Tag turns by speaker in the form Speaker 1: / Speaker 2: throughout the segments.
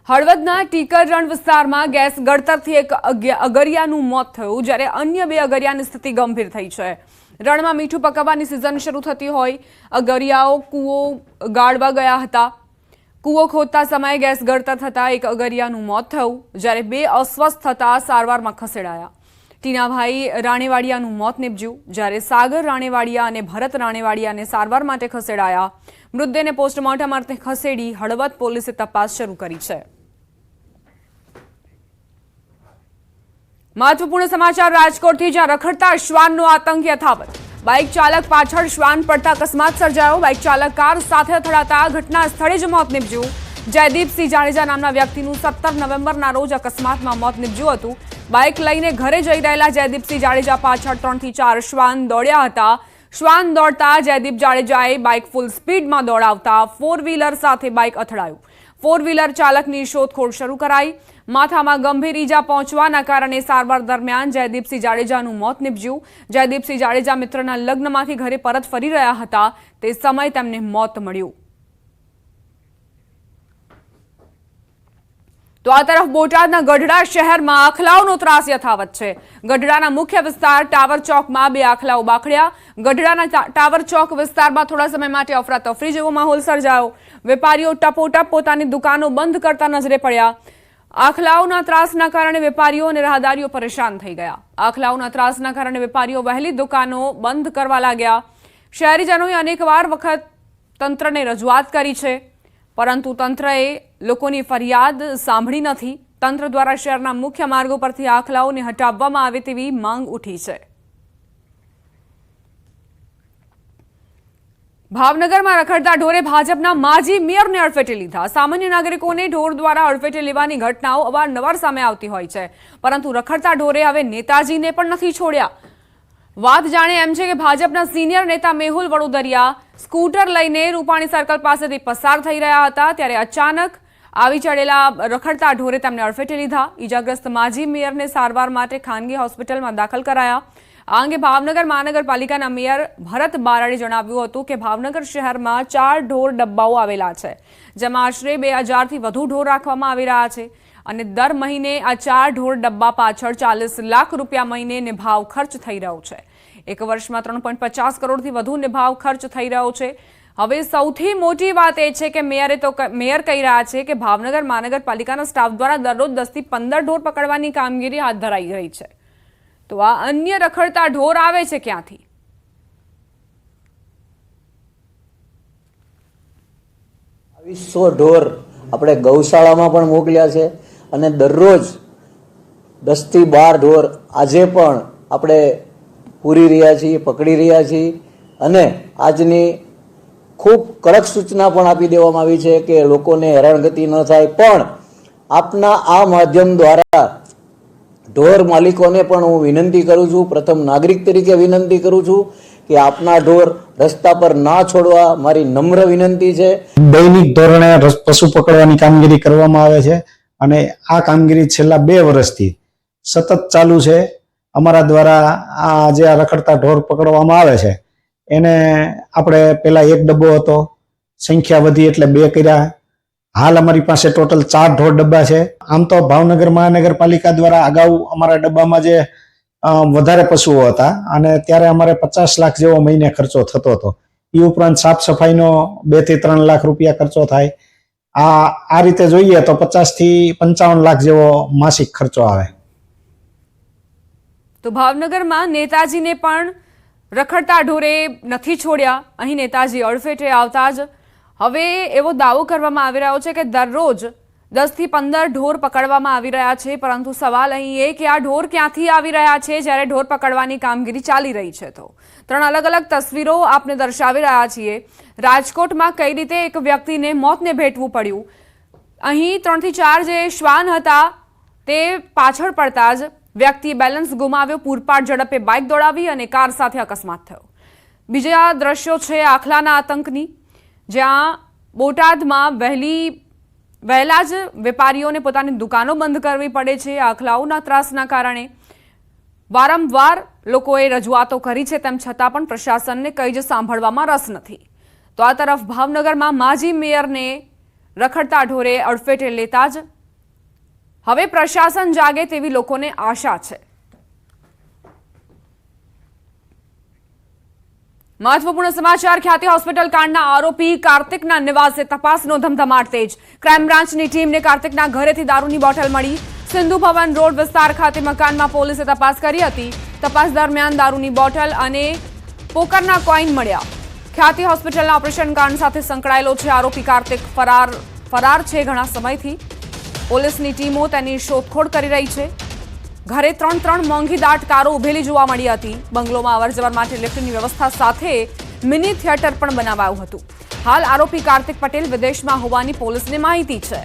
Speaker 1: હળવદના ટીકર રણ વિસ્તારમાં ગેસ ગળતરથી એક અગરિયાનું મોત થયું, જ્યારે અન્ય બે અગરિયાની સ્થિતિ ગંભીર થઈ છે। રણમાં મીઠું પકવવાની સિઝન શરૂ થતી હોય અગરિયાઓ કૂવો ગાળવા ગયા હતા। કૂવો ખોદતા સમયે ગેસ ગળતર થતાં એક અગરિયાનું મોત થયું, જ્યારે બે અસ્વસ્થ થતા સારવારમાં ખસેડાયા। ટીનાભાઈ રાણેવાડિયાનું મોત નીપજ્યું, જ્યારે સાગર રાણેવાડિયા અને ભરત રાણેવાડિયાને સારવાર માટે ખસેડાયા। મૃતદેહને પોસ્ટમોર્ટમ અર્થે ખસેડી હળવદ પોલીસે તપાસ શરૂ કરી છે। મહત્વપૂર્ણ સમાચાર રાજકોટથી, જ્યાં રખડતા શ્વાનનો આતંક યથાવત। બાઇક ચાલક પાછળ શ્વાન પડતા અકસ્માત સર્જાયો। બાઇક ચાલક કાર સાથે અથડાતા ઘટના સ્થળે જ મોત નીપજ્યું। જયદીપસિંહ જાડેજા નામના વ્યક્તિનું 17 નવેમ્બરના રોજ અકસ્માતમાં મોત નીપજ્યું હતું। બાઇક લઈને ઘરે જઈ રહેલા જયદીપસિંહ જાડેજા પાછળ 3 થી 4 શ્વાન દોડ્યા હતા। શ્વાન દોડતા જયદીપ જાડેજાએ બાઇક ફૂલ સ્પીડમાં દોડાવતા 4 વ્હીલર સાથે બાઇક અથડાયું। 4 વ્હીલર ચાલકની શોધખોળ શરૂ કરાઈ। માથામાં ગંભીર ઈજા પહોંચવાના કારણે સારવાર દરમિયાન જયદીપસિંહ જાડેજાનું મોત નીપજ્યું। જયદીપસિંહ જાડેજા મિત્રના લગ્નમાંથી ઘરે પરત ફરી રહ્યા હતા, તે સમયે તેમને મોત મળ્યું। તો આ તરફ બોટાદના ગઢડા શહેરમાં આખલાઓનો ત્રાસ યથાવત છે। ગઢડાના મુખ્ય વિસ્તાર ટાવર ચોકમાં બે આખલાઓ બાખડ્યા। ગઢડાના ટાવર ચોક વિસ્તારમાં થોડા સમય માટે અફરાતફરી જેવો માહોલ સર્જાયો। વેપારીઓ ટપોટપ પોતાની દુકાનો બંધ કરતા નજરે પડ્યા। આખલાઓના ત્રાસના કારણે વેપારીઓ અને રાહદારીઓ પરેશાન થઈ ગયા। આખલાઓના ત્રાસના કારણે વેપારીઓ વહેલી દુકાનો બંધ કરવા લાગ્યા। શહેરીજનોએ અનેકવાર વખત તંત્રને રજૂઆત કરી છે, પરંતુ તંત્રએ લોકોની ફરિયાદ સાંભળી નથી। તંત્ર દ્વારા શહેરના મુખ્ય માર્ગો પરથી આખલાઓને હટાવવામાં આવે તેવી માંગ ઉઠી છે। ભાવનગરમાં રખડતા ઢોરે ભાજપના માજી મેયરને અડફેટે લીધા। સામાન્ય નાગરિકોને ઢોર દ્વારા અડફેટે લેવાની ઘટનાઓ અવારનવાર સામે આવતી હોય છે, પરંતુ રખડતા ઢોરે હવે નેતાજીને પણ નથી છોડ્યા। વાત જાણે એમ છે કે ભાજપના સિનિયર નેતા મેહુલ વડોદરિયા સ્કૂટર લઈને રૂપાણી સર્કલ પાસેથી પસાર થઈ રહ્યા હતા, ત્યારે અચાનક આવી ચડેલા રખડતા ઢોરે તેમને અડફેટે લીધા। ઈજાગ્રસ્ત માજી મેયરને સારવાર માટે ખાનગી હોસ્પિટલમાં દાખલ કરાયા। આ અંગે ભાવનગર મહાનગરપાલિકાના મેયર ભરત બારડે જણાવ્યું હતું કે ભાવનગર શહેરમાં 4 ઢોર ડબ્બાઓ આવેલા છે, જેમાં આશરે 2000થી વધુ ઢોર રાખવામાં આવી રહ્યા છે, અને દર મહિને આ 4 ઢોર ડબ્બા પાછળ 40 લાખ રૂપિયા મહિને નિભાવ ખર્ચ થઈ રહ્યો છે। એક વર્ષમાં 3.50 કરોડથી વધુ નિભાવ ખર્ચ થઈ રહ્યો છે। હવે સૌથી મોટી વાત એ છે કે મેયર કહી રહ્યા છે કે ભાવનગર મહાનગરપાલિકાના સ્ટાફ દ્વારા દરરોજ 10 થી 15 ઢોર પકડવાની કામગીરી હાથ ધરાઈ રહી છે, તો આ અન્ય રખડતા ઢોર આવે છે ક્યાંથી?
Speaker 2: 2200 ઢોર આપણે ગૌશાળામાં પણ મોકલ્યા છે, અને દરરોજ 10 થી 12 ઢોર આજે પણ આપણે પૂરી રહ્યા છીએ, પકડી રહ્યા છીએ। અને આજની ખૂબ કડક સૂચના પણ આપી દેવામાં આવી છે કે લોકોને હેરાનગતિ ન થાય, પણ આપના આ માધ્યમ દ્વારા ઢોર માલિકોને પણ હું વિનંતી કરું છું, પ્રથમ નાગરિક તરીકે વિનંતી કરું છું કે આપના ઢોર રસ્તા પર ના છોડવા મારી નમ્ર વિનંતી છે।
Speaker 3: દૈનિક ધોરણે પશુ પકડવાની કામગીરી કરવામાં આવે છે, અને આ કામગીરી છેલ્લા 2 વર્ષથી સતત ચાલુ છે। અમારા દ્વારા આ જે રખડતા ઢોર પકડવામાં આવે છે એને આપણે પેલા 1 ડબ્બો હતો, સંખ્યા વધી એટલે 2 કર્યા। હાલ અમારી પાસે ટોટલ 4 ઢોર ડબ્બા છે। આમ તો ભાવનગર મહાનગરપાલિકા દ્વારા અગાઉ અમારા ડબ્બામાં જે વધારે પશુઓ હતા, અને ત્યારે અમારે 50 લાખ જેવો મહિને ખર્ચો થતો હતો। એ ઉપરાંત સાફ સફાઈનો 2 થી 3 લાખ રૂપિયા ખર્ચો થાય। આ રીતે જોઈએ તો 50 થી 55 લાખ જેવો માસિક ખર્ચો આવે।
Speaker 1: તો ભાવનગરમાં નેતાજીને પણ રખડતા ઢોરે નથી છોડ્યા। અહીં નેતાજી અડફેટે આવતા જ હવે એવો દાવો કરવામાં આવી રહ્યો છે કે દરરોજ 10 થી 15 ઢોર પકડવામાં આવી રહ્યા છે, પરંતુ સવાલ અહીં એ કે આ ઢોર ક્યાંથી આવી રહ્યા છે જ્યારે ઢોર પકડવાની કામગીરી ચાલી રહી છે। તો 3 અલગ અલગ તસવીરો આપને દર્શાવી રહ્યા છીએ। રાજકોટમાં કઈ રીતે એક વ્યક્તિને મોતને ભેટવું પડ્યું। અહીં 3 થી 4 જે શ્વાન હતા તે પાછળ પડતા જ વ્યક્તિએ બેલેન્સ ગુમાવ્યો, પૂરપાટ ઝડપે બાઇક દોડાવી અને કાર સાથે અકસ્માત થયો। બીજા દ્રશ્યો છે આખલાના આતંકની, જ્યાં બોટાદમાં વહેલા જ વેપારીઓને પોતાની દુકાનો બંધ કરવી પડે છે આખલાઓના ત્રાસના કારણે। વારંવાર લોકોએ રજૂઆતો કરી છે, તેમ છતાં પણ પ્રશાસનને કંઈ જ સાંભળવામાં રસ નથી। તો આ તરફ ભાવનગરમાં માજી મેયરને રખડતા ઢોરે અડફેટે લેતા જ હવે પ્રશાસન જાગે તેવી લોકોને આશા છે। મહત્વપૂર્ણ સમાચાર। ખ્યાતિ હોસ્પિટલ કાંડના આરોપી કાર્તિકના નિવાસે તપાસનો ધમધમાટ તેજ। ક્રાઇમ બ્રાન્ચની ટીમને કાર્તિકના ઘરેથી દારૂની બોટલ મળી। સિંધુ ભવન રોડ વિસ્તાર ખાતે મકાનમાં પોલીસે તપાસ કરી હતી। તપાસ દરમિયાન દારૂની બોટલ અને પોકરના કોઈન મળ્યા। ખ્યાતિ હોસ્પિટલના ઓપરેશન કાંડ સાથે સંકળાયેલો છે આરોપી કાર્તિક ફરાર છે ઘણા સમયથી। પોલીસની ટીમો તેની શોધખોળ કરી રહી છે। ઘરે ત્રણ મોંઘીદાટ કારો ઉભેલી જોવા મળી હતી। બંગલોમાં અવરજવર માટે લિફ્ટની વ્યવસ્થા સાથે મિની થિયેટર પણ બનાવાયું હતું। હાલ આરોપી કાર્તિક પટેલ વિદેશમાં હોવાની પોલીસને માહિતી છે।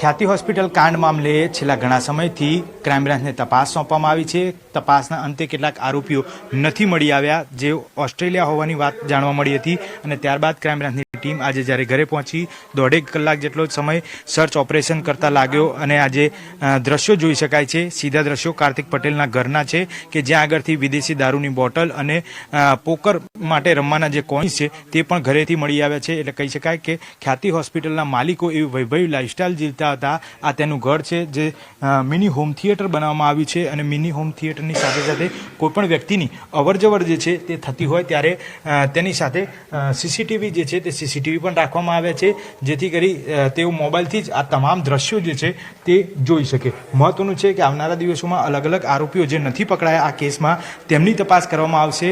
Speaker 4: ખ્યાતિ હોસ્પિટલ કાંડ મામલે છેલ્લા ઘણા સમયથી ક્રાઇમ બ્રાન્ચને તપાસ સોંપવામાં આવી છે। તપાસના અંતે કેટલાક આરોપીઓ નથી મળી આવ્યા, જે ઓસ્ટ્રેલિયા હોવાની વાત જાણવા મળી હતી અને ત્યારબાદ ક્રાઇમ બ્રાન્ચની ટીમ આજે જ્યારે ઘરે પહોંચી 1.5 કલાક જેટલો સમય સર્ચ ઓપરેશન કરતા લાગ્યો અને આજે દ્રશ્યો જોઈ શકાય છે। સીધા દ્રશ્યો કાર્તિક પટેલના ઘરના છે કે જ્યાં આગળથી વિદેશી દારૂની બોટલ અને પોકર માટે રમવાના જે કોઇન્સ છે તે પણ ઘરેથી મળી આવ્યા છે। એટલે કહી શકાય કે ખ્યાતિ હોસ્પિટલના માલિકો એવી વૈભવી લાઇફસ્ટાઇલ જીવતા હતા। આ તેનું ઘર છે જે મિની હોમ થિયેટર બનાવવામાં આવ્યું છે અને મિની હોમ થિયેટરની સાથે સાથે કોઈપણ વ્યક્તિની અવરજવર જે છે તે થતી હોય ત્યારે તેની સાથે સીસીટીવી જે છે તે સીસીટીવી પણ રાખવામાં આવ્યા છે, જેથી કરી તેઓ મોબાઈલથી જ આ તમામ દ્રશ્યો જે છે તે જોઈ શકે। મહત્વનું છે કે આવનારા દિવસોમાં અલગ અલગ આરોપીઓ જે નથી પકડાયા આ કેસમાં તેમની તપાસ કરવામાં આવશે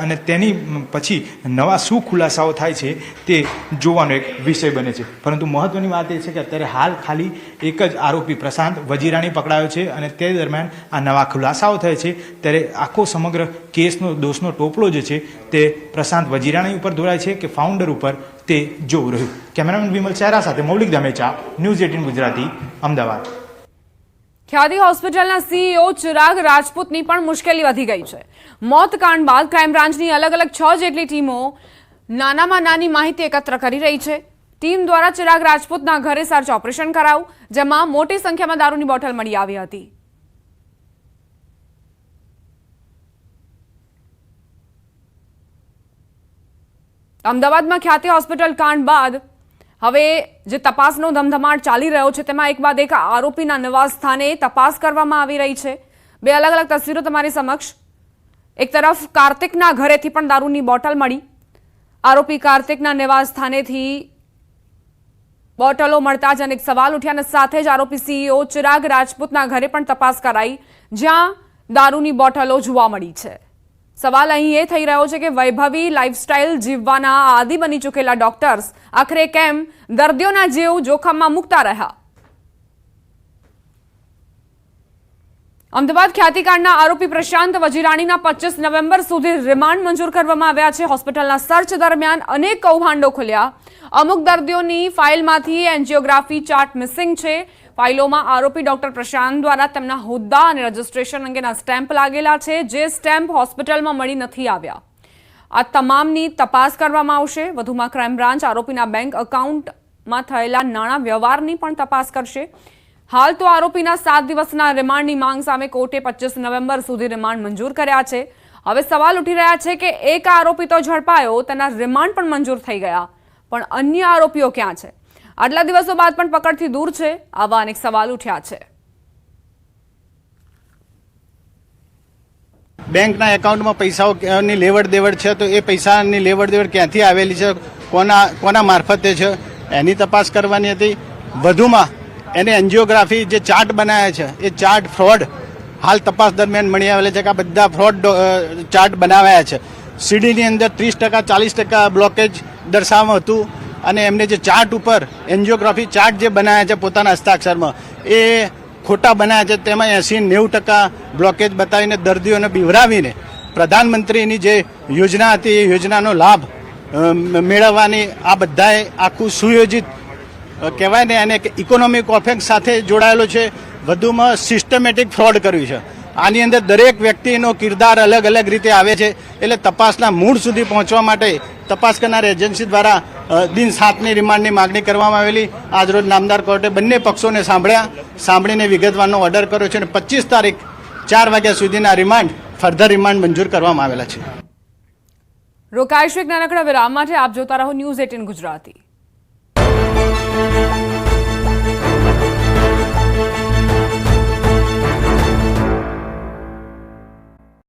Speaker 4: અને તેની પછી નવા શું ખુલાસાઓ થાય છે તે જોવાનો એક વિષય બને છે। પરંતુ મહત્વની વાત એ છે કે અત્યારે હાલ ખાલી એક જ આરોપી પ્રશાંત વજીરાણી પકડાયો છે અને તે દરમિયાન આ નવા ખુલાસાઓ થાય છે ત્યારે આખો સમગ્ર કેસનો દોષનો ટોપલો જે છે તે પ્રશાંત વજીરાણી ઉપર દોરાય છે કે ફાઉન્ડર ઉપર તે જોવું રહ્યું। કેમેરામેન વિમલ ચહેરા સાથે મૌલિક ધામેચા, ન્યૂઝ 18 ગુજરાતી, અમદાવાદ।
Speaker 1: ખ્યાતિ હોસ્પિટલના સીઈઓ ચિરાગ રાજપૂતની પણ મુશ્કેલી વધી ગઈ છે। મોત કાંડ બાદ ક્રાઇમ બ્રાન્ચની અલગ અલગ 6 જેટલી ટીમો નાનામાં નાની માહિતી એકત્ર કરી રહી છે। ટીમ દ્વારા ચિરાગ રાજપૂતના ઘરે સર્ચ ઓપરેશન કરાયું, જેમાં મોટી સંખ્યામાં દારૂની બોટલ મળી આવી હતી। અમદાવાદમાં ખ્યાતિ હોસ્પિટલ કાંડ બાદ હવે જે તપાસનો ધમધમાટ ચાલી રહ્યો છે તેમાં એક બાદ એક આરોપીના નિવાસ સ્થાને તપાસ કરવામાં આવી રહી છે। બે અલગ અલગ તસવીરો તમારી સમક્ષ। એક તરફ કાર્તિકના ઘરેથી પણ દારૂની બોટલ મળી। આરોપી કાર્તિકના નિવાસ સ્થાનેથી બોટલો મળતા જ અનેક સવાલ ઉઠ્યા અને સાથે જ આરોપી સીઈઓ ચિરાગ રાજપૂતના ઘરે પણ તપાસ કરાઈ, જ્યાં દારૂની બોટલો જોવા મળી છે। સવાલ અહીં એ થઈ રહ્યો છે કે વૈભવી લાઇફસ્ટાઇલ જીવવાના આદિ બની ચૂકેલા ડોક્ટર્સ આખરે કેમ દર્દીઓના જીવ જોખમમાં મૂકતા રહ્યા। અમદાવાદ ખ્યાતિકાંડના આરોપી પ્રશાંત વજીરાણીના 25 નવેમ્બર સુધી રિમાન્ડ મંજૂર કરવામાં આવ્યા છે। હોસ્પિટલના સર્ચ દરમિયાન અનેક કૌભાંડો ખુલ્યા। અમુક દર્દીઓની ફાઇલમાંથી એન્જિયોગ્રાફી ચાર્ટ મિસિંગ છે। ફાઇલોમાં આરોપી ડોક્ટર પ્રશાંત દ્વારા તેમના હોદ્દા અને રજિસ્ટ્રેશન અંગેના સ્ટેમ્પ લાગેલા છે, જે સ્ટેમ્પ હોસ્પિટલમાં મળી નથી આવ્યા। આ તમામની તપાસ કરવામાં આવશે। વધુમાં ક્રાઇમ બ્રાન્ચ આરોપીના બેંક એકાઉન્ટમાં થયેલા નાણાં વ્યવહારની પણ તપાસ કરશે। હાલ તો આરોપીના 7 દિવસના રિમાન્ડની માંગ સામે કોર્ટે 25 નવેમ્બર સુધી રિમાન્ડ મંજૂર કર્યા છે। હવે સવાલ ઉઠી રહ્યા છે કે એક આરોપી તો ઝડપાયો, તેના રિમાન્ડ પણ મંજૂર થઈ ગયા, પણ અન્ય આરોપીઓ ક્યાં છે? આટલા દિવસો બાદ પણ પકડથી દૂર છે। આવા અનેક સવાલ ઉઠ્યા છે।
Speaker 5: બેંકના એકાઉન્ટમાં પૈસાઓની લેવડ દેવડ છે, તો એ પૈસાની લેવડ દેવડ ક્યાંથી આવેલી છે, કોના મારફતે છે, એની તપાસ કરવાની હતી। વધુમાં એને એન્જિયોગ્રાફી જે ચાર્ટ બનાવ્યા છે એ ચાર્ટ ફ્રોડ હાલ તપાસ દરમિયાન મળી આવેલા છે કે આ બધા ફ્રોડ ચાર્ટ બનાવ્યા છે। સીડીની અંદર 30% 40% બ્લોકેજ દર્શાવવામાં હતું અને એમને જે ચાર્ટ ઉપર એન્જિયોગ્રાફી ચાર્ટ જે બનાવ્યા છે પોતાના હસ્તાક્ષરમાં એ ખોટા બનાવ્યા છે। તેમાં 80-90% બ્લોકેજ બતાવીને દર્દીઓને બિવરાવીને પ્રધાનમંત્રીની જે યોજના હતી એ યોજનાનો લાભ મેળવવાની આ બધાએ આખું સુયોજિત કહેવાય ને એને ઇકોનોમિક ઓફેન્સ સાથે જોડાયેલો છે। વધુમાં સિસ્ટમેટિક ફ્રોડ કર્યું છે। આની અંદર દરેક વ્યક્તિનો કિરદાર અલગ અલગ રીતે આવે છે। એટલે તપાસના મૂળ સુધી પહોંચવા માટે તપાસ કરનાર એજન્સી દ્વારા દિન 7ની રિમાન્ડની માગણી કરવામાં આવેલી। આજરોજ નામદાર કોર્ટે બંને પક્ષોને સાંભળીને વિગતવારનો ઓર્ડર કર્યો છે અને 25 તારીખ 4 વાગ્યા સુધીના રિમાન્ડ ફર્ધર રિમાન્ડ મંજૂર કરવામાં આવેલા છે।
Speaker 1: રોકાઈશું એક નાનકડા વિરામ માટે. આપ જોતા રહો ન્યૂઝ 18 ગુજરાતી.